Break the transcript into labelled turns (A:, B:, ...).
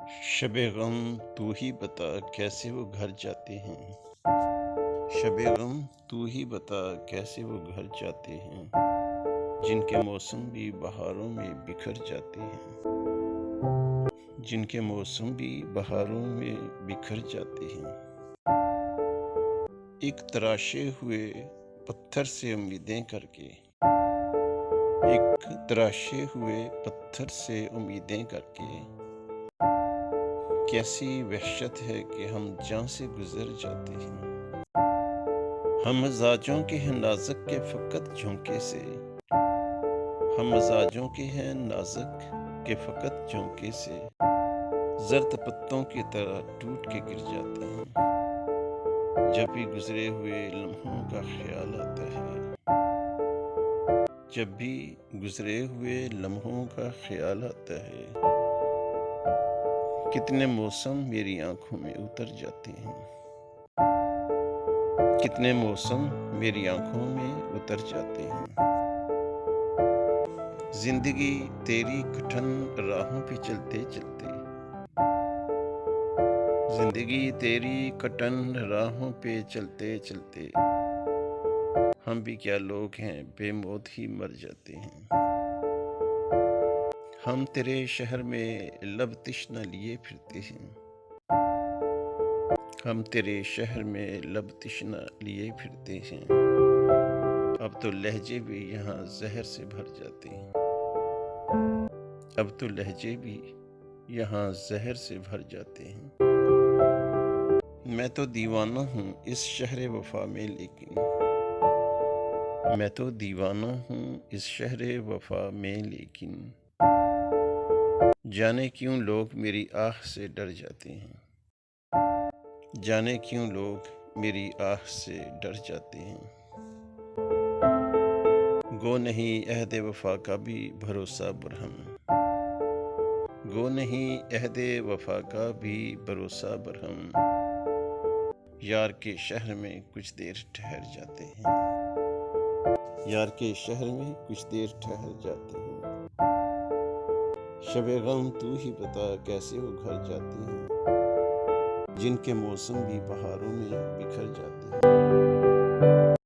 A: शब गम तू ही बता कैसे वो घर जाते हैं। शब गम तू ही बता कैसे वो घर जाते हैं, जिनके मौसम भी बहारों में बिखर जाते हैं। जिनके मौसम भी बहारों में बिखर जाते हैं। एक तराशे हुए पत्थर से उम्मीदें करके, एक तराशे हुए पत्थर से उम्मीदें करके, कैसी वहशत है कि हम जान से गुजर जाते हैं। हम मजाजों के हैं नाजुक के फकत झोंके से, हम मजाजों के हैं नाजुक के फकत झोंके से, जर्द पत्तों की तरह टूट के गिर जाते हैं। जब भी गुजरे हुए लम्हों का ख्याल आता है, जब भी गुजरे हुए लम्हों का ख्याल आता है, कितने मौसम मेरी आंखों में उतर जाते हैं। कितने मौसम मेरी आंखों में उतर जाते हैं। जिंदगी तेरी कठिन राहों पे चलते चलते, जिंदगी तेरी कठिन राहों पे चलते चलते, हम भी क्या लोग हैं बेमौत ही मर जाते हैं। हम तेरे शहर में लब तिश्ना लिए फिरते हैं, हम तेरे शहर में लब तिश्ना लिए फिरते हैं। अब तो लहजे भी यहाँ जहर से भर जाते हैं, अब तो लहजे भी यहाँ जहर से भर जाते हैं। मैं तो दीवाना हूँ इस शहर वफा में, लेकिन मैं तो दीवाना हूँ इस शहर वफा में, लेकिन जाने क्यों लोग मेरी आह से डर जाते हैं। जाने क्यों लोग मेरी आह से डर जाते हैं। गो नहीं अहद वफा का भी भरोसा बरहम, गो नहीं अहद वफा का भी भरोसा बरहम, यार के शहर में कुछ देर ठहर जाते हैं। यार के शहर में कुछ देर ठहर जाते हैं। शब गम तू ही बता कैसे वो घर जाते हैं, जिनके मौसम भी बहारों में बिखर जाते हैं।